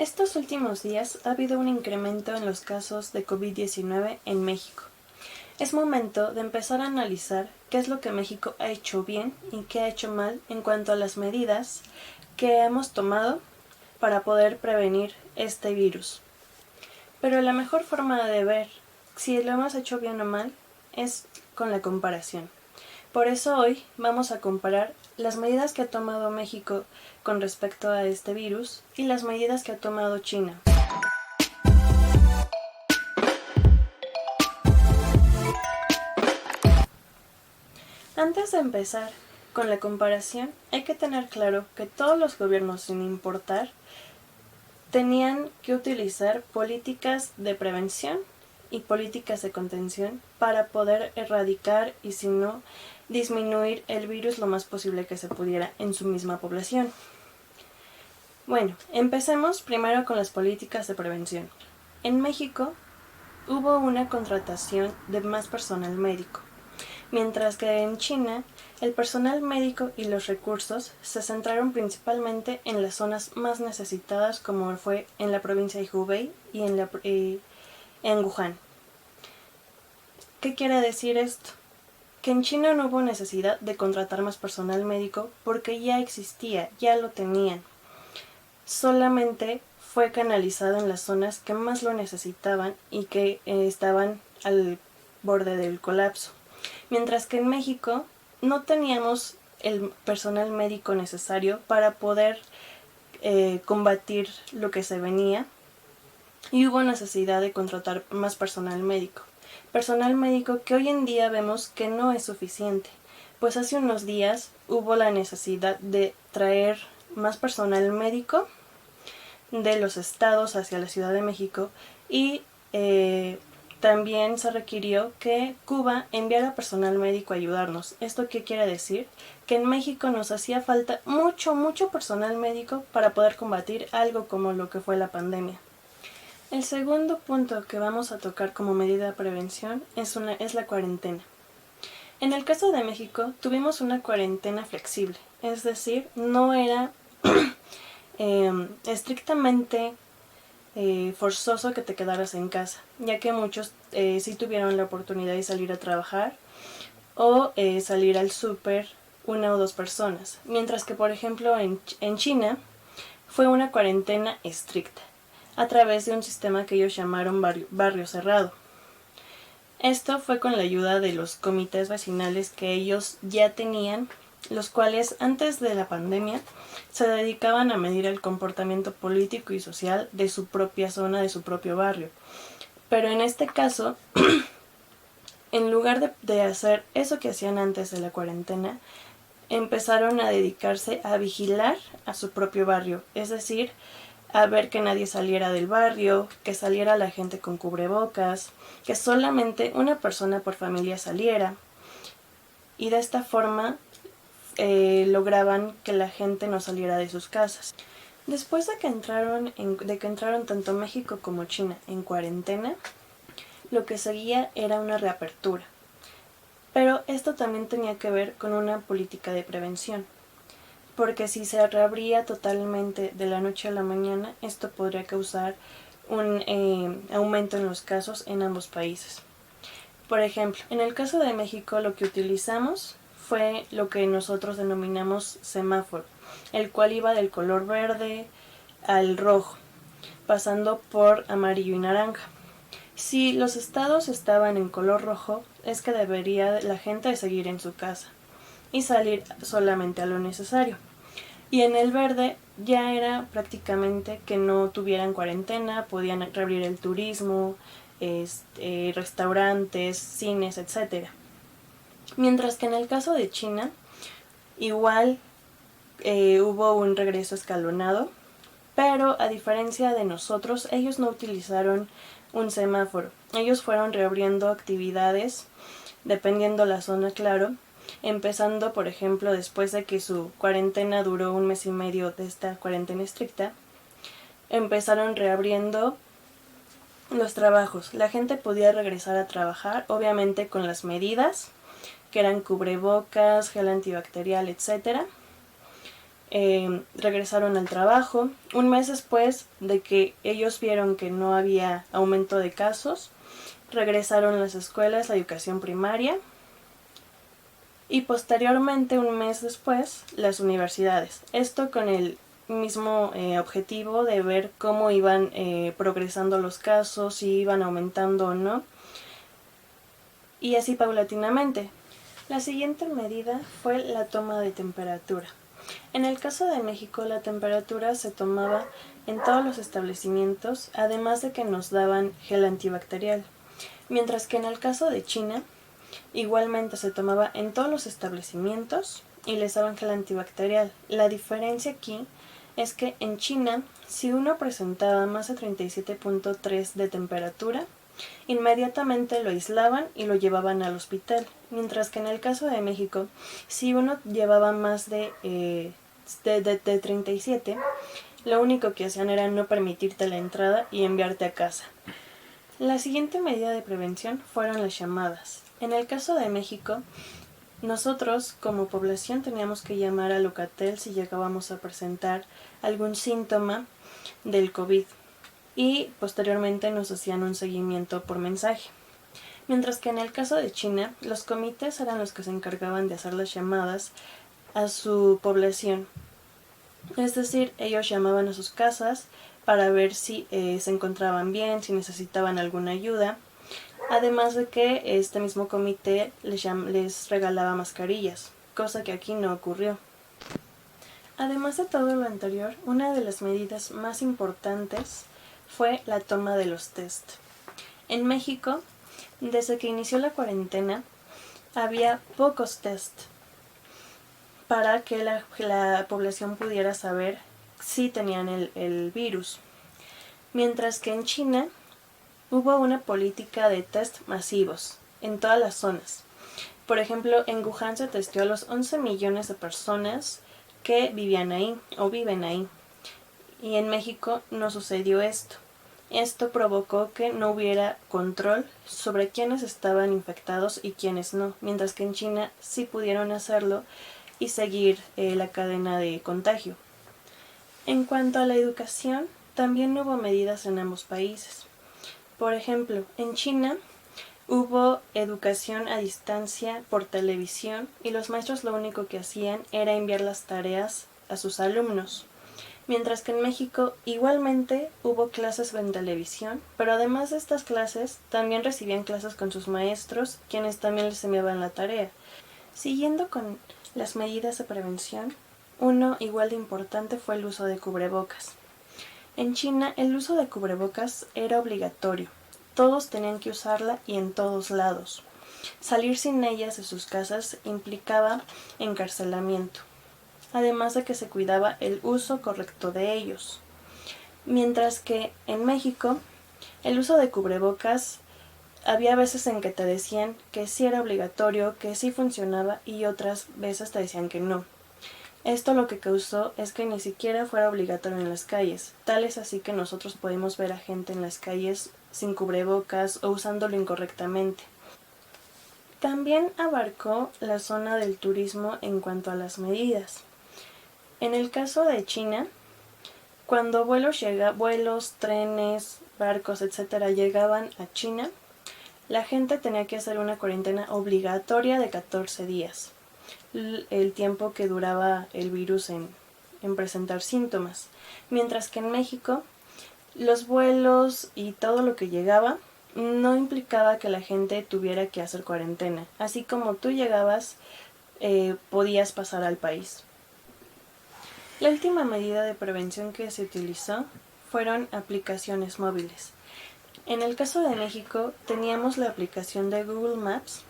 Estos últimos días ha habido un incremento en los casos de COVID-19 en México. Es momento de empezar a analizar qué es lo que México ha hecho bien y qué ha hecho mal en cuanto a las medidas que hemos tomado para poder prevenir este virus. Pero la mejor forma de ver si lo hemos hecho bien o mal es con la comparación. Por eso hoy vamos a comparar las medidas que ha tomado México con respecto a este virus y las medidas que ha tomado China. Antes de empezar con la comparación, hay que tener claro que todos los gobiernos, sin importar, tenían que utilizar políticas de prevención y políticas de contención para poder erradicar y, si no, disminuir el virus lo más posible que se pudiera en su misma población. Bueno, empecemos primero con las políticas de prevención. En México hubo una contratación de más personal médico, mientras que en China el personal médico y los recursos se centraron principalmente en las zonas más necesitadas, como fue en la provincia de Hubei y en Wuhan. ¿Qué quiere decir esto? Que en China no hubo necesidad de contratar más personal médico porque ya existía, ya lo tenían. Solamente fue canalizado en las zonas que más lo necesitaban y que estaban al borde del colapso. Mientras que en México no teníamos el personal médico necesario para poder combatir lo que se venía y hubo necesidad de contratar más personal médico. Personal médico que hoy en día vemos que no es suficiente, pues hace unos días hubo la necesidad de traer más personal médico de los estados hacia la Ciudad de México y también se requirió que Cuba enviara personal médico a ayudarnos. ¿Esto qué quiere decir? Que en México nos hacía falta mucho personal médico para poder combatir algo como lo que fue la pandemia. El segundo punto que vamos a tocar como medida de prevención es la cuarentena. En el caso de México tuvimos una cuarentena flexible, es decir, no era estrictamente forzoso que te quedaras en casa, ya que muchos sí tuvieron la oportunidad de salir a trabajar o salir al súper una o dos personas, mientras que por ejemplo en China fue una cuarentena estricta a través de un sistema que ellos llamaron barrio cerrado. Esto fue con la ayuda de los comités vecinales que ellos ya tenían, los cuales antes de la pandemia se dedicaban a medir el comportamiento político y social de su propia zona, de su propio barrio. Pero en este caso, en lugar de hacer eso que hacían antes de la cuarentena, empezaron a dedicarse a vigilar a su propio barrio, es decir, a ver que nadie saliera del barrio, que saliera la gente con cubrebocas, que solamente una persona por familia saliera. Y de esta forma lograban que la gente no saliera de sus casas. Después de que entraron tanto México como China en cuarentena, lo que seguía era una reapertura. Pero esto también tenía que ver con una política de prevención, porque si se reabría totalmente de la noche a la mañana, esto podría causar un aumento en los casos en ambos países. Por ejemplo, en el caso de México lo que utilizamos fue lo que nosotros denominamos semáforo, el cual iba del color verde al rojo, pasando por amarillo y naranja. Si los estados estaban en color rojo, es que debería la gente seguir en su casa y salir solamente a lo necesario. Y en el verde ya era prácticamente que no tuvieran cuarentena, podían reabrir el turismo, restaurantes, cines, etc. Mientras que en el caso de China, igual hubo un regreso escalonado, pero a diferencia de nosotros, ellos no utilizaron un semáforo. Ellos fueron reabriendo actividades, dependiendo la zona, claro, empezando, por ejemplo, después de que su cuarentena duró 1 mes y medio de esta cuarentena estricta, empezaron reabriendo los trabajos. La gente podía regresar a trabajar, obviamente con las medidas, que eran cubrebocas, gel antibacterial, etc. regresaron al trabajo. Un mes después de que ellos vieron que no había aumento de casos, regresaron las escuelas, la educación primaria y posteriormente, un mes después, las universidades. Esto con el mismo objetivo de ver cómo iban progresando los casos, si iban aumentando o no, y así paulatinamente. La siguiente medida fue la toma de temperatura. En el caso de México, la temperatura se tomaba en todos los establecimientos, además de que nos daban gel antibacterial. Mientras que en el caso de China, igualmente se tomaba en todos los establecimientos y les daban gel antibacterial. La diferencia aquí es que en China, si uno presentaba más de 37.3 de temperatura, inmediatamente lo aislaban y lo llevaban al hospital. Mientras que en el caso de México, si uno llevaba más de 37, lo único que hacían era no permitirte la entrada y enviarte a casa. La siguiente medida de prevención fueron las llamadas. En el caso de México, nosotros como población teníamos que llamar a Locatel si llegábamos a presentar algún síntoma del COVID y posteriormente nos hacían un seguimiento por mensaje. Mientras que en el caso de China, los comités eran los que se encargaban de hacer las llamadas a su población. Es decir, ellos llamaban a sus casas para ver si se encontraban bien, si necesitaban alguna ayuda. Además de que este mismo comité les regalaba mascarillas, cosa que aquí no ocurrió. Además de todo lo anterior, una de las medidas más importantes fue la toma de los test. En México, desde que inició la cuarentena, había pocos test para que la población pudiera saber si tenían el virus. Mientras que en China hubo una política de test masivos en todas las zonas. Por ejemplo, en Wuhan se testeó a los 11 millones de personas que vivían ahí o viven ahí. Y en México no sucedió esto. Esto provocó que no hubiera control sobre quiénes estaban infectados y quiénes no, mientras que en China sí pudieron hacerlo y seguir la cadena de contagio. En cuanto a la educación, también hubo medidas en ambos países. Por ejemplo, en China hubo educación a distancia por televisión y los maestros lo único que hacían era enviar las tareas a sus alumnos. Mientras que en México igualmente hubo clases en televisión, pero además de estas clases también recibían clases con sus maestros, quienes también les enviaban la tarea. Siguiendo con las medidas de prevención, uno igual de importante fue el uso de cubrebocas. En China el uso de cubrebocas era obligatorio. Todos tenían que usarla y en todos lados. Salir sin ellas de sus casas implicaba encarcelamiento, además de que se cuidaba el uso correcto de ellos. Mientras que en México el uso de cubrebocas había veces en que te decían que sí era obligatorio, que sí funcionaba y otras veces te decían que no. Esto lo que causó es que ni siquiera fuera obligatorio en las calles. Tal es así que nosotros podemos ver a gente en las calles sin cubrebocas o usándolo incorrectamente. También abarcó la zona del turismo en cuanto a las medidas. En el caso de China, cuando vuelos, trenes, barcos, etc. llegaban a China, la gente tenía que hacer una cuarentena obligatoria de 14 días. El tiempo que duraba el virus en presentar síntomas. Mientras que en México, los vuelos y todo lo que llegaba no implicaba que la gente tuviera que hacer cuarentena. Así como tú llegabas, podías pasar al país. La última medida de prevención que se utilizó fueron aplicaciones móviles. En el caso de México, teníamos la aplicación de Google Maps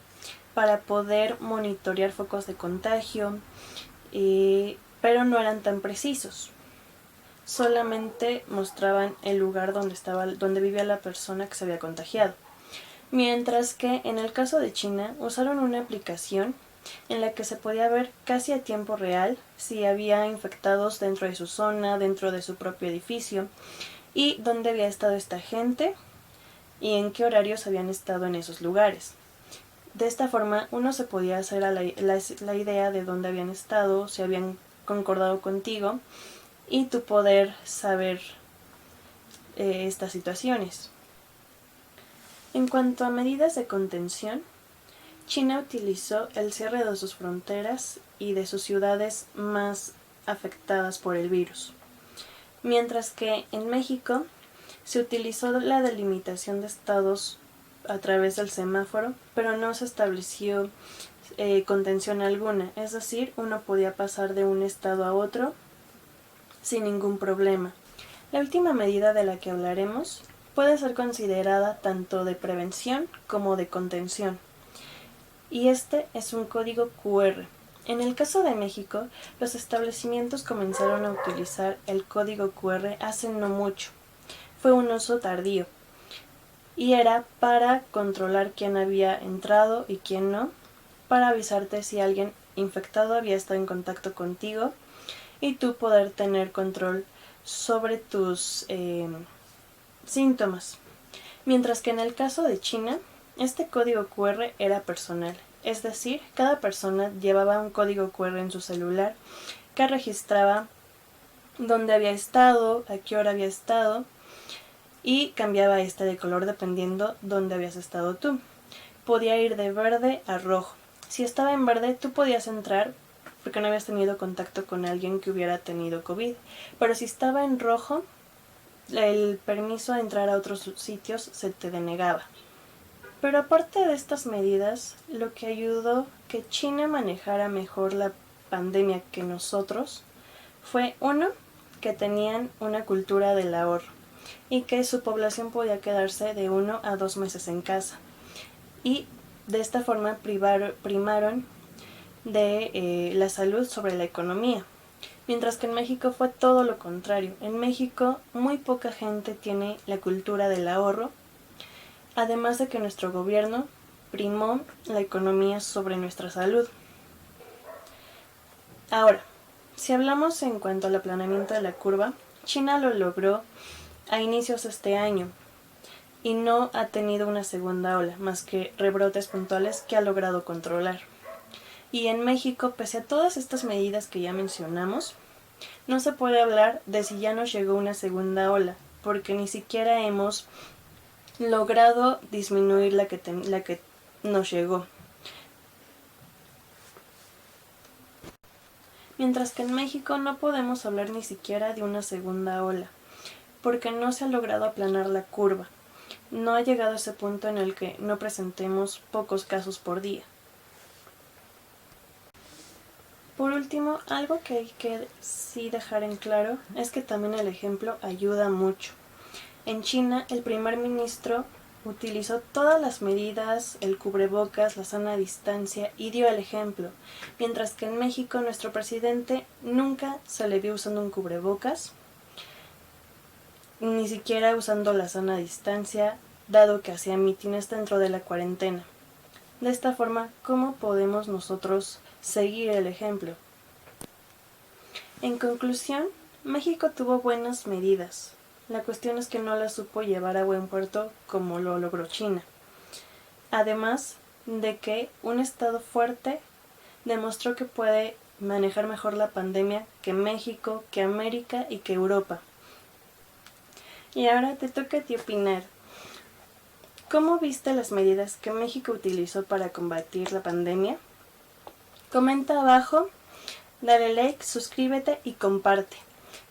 para poder monitorear focos de contagio, pero no eran tan precisos. Solamente mostraban el lugar donde vivía la persona que se había contagiado. Mientras que en el caso de China usaron una aplicación en la que se podía ver casi a tiempo real si había infectados dentro de su zona, dentro de su propio edificio, y dónde había estado esta gente y en qué horarios habían estado en esos lugares. De esta forma uno se podía hacer la idea de dónde habían estado, si habían concordado contigo y tu poder saber estas situaciones. En cuanto a medidas de contención, China utilizó el cierre de sus fronteras y de sus ciudades más afectadas por el virus, mientras que en México se utilizó la delimitación de estados a través del semáforo, pero no se estableció contención alguna, es decir, uno podía pasar de un estado a otro sin ningún problema. La última medida de la que hablaremos puede ser considerada tanto de prevención como de contención, y este es un código QR. En el caso de México, los establecimientos comenzaron a utilizar el código QR hace no mucho. Fue un uso tardío y era para controlar quién había entrado y quién no, para avisarte si alguien infectado había estado en contacto contigo y tú poder tener control sobre tus síntomas. Mientras que en el caso de China, este código QR era personal, es decir, cada persona llevaba un código QR en su celular que registraba dónde había estado, a qué hora había estado, y cambiaba de color dependiendo dónde habías estado tú. Podía ir de verde a rojo. Si estaba en verde, tú podías entrar porque no habías tenido contacto con alguien que hubiera tenido COVID. Pero si estaba en rojo, el permiso a entrar a otros sitios se te denegaba. Pero aparte de estas medidas, lo que ayudó que China manejara mejor la pandemia que nosotros fue, uno, que tenían una cultura del ahorro y que su población podía quedarse de 1 a 2 meses en casa. Y de esta forma primaron de la salud sobre la economía. Mientras que en México fue todo lo contrario. En México muy poca gente tiene la cultura del ahorro, además de que nuestro gobierno primó la economía sobre nuestra salud. Ahora, si hablamos en cuanto al aplanamiento de la curva, China lo logró a inicios de este año y no ha tenido una segunda ola, más que rebrotes puntuales que ha logrado controlar. Y en México, pese a todas estas medidas que ya mencionamos, no se puede hablar de si ya nos llegó una segunda ola, porque ni siquiera hemos logrado disminuir la que nos llegó. Mientras que en México no podemos hablar ni siquiera de una segunda ola, porque no se ha logrado aplanar la curva. No ha llegado a ese punto en el que no presentemos pocos casos por día. Por último, algo que hay que sí dejar en claro es que también el ejemplo ayuda mucho. En China, el primer ministro utilizó todas las medidas, el cubrebocas, la sana distancia y dio el ejemplo, mientras que en México nuestro presidente nunca se le vio usando un cubrebocas, ni siquiera usando la sana distancia, dado que hacía mítines dentro de la cuarentena. De esta forma, ¿cómo podemos nosotros seguir el ejemplo? En conclusión, México tuvo buenas medidas. La cuestión es que no las supo llevar a buen puerto como lo logró China. Además de que un Estado fuerte demostró que puede manejar mejor la pandemia que México, que América y que Europa. Y ahora te toca a ti opinar. ¿Cómo viste las medidas que México utilizó para combatir la pandemia? Comenta abajo, dale like, suscríbete y comparte.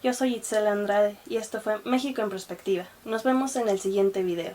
Yo soy Itzel Andrade y esto fue México en Perspectiva. Nos vemos en el siguiente video.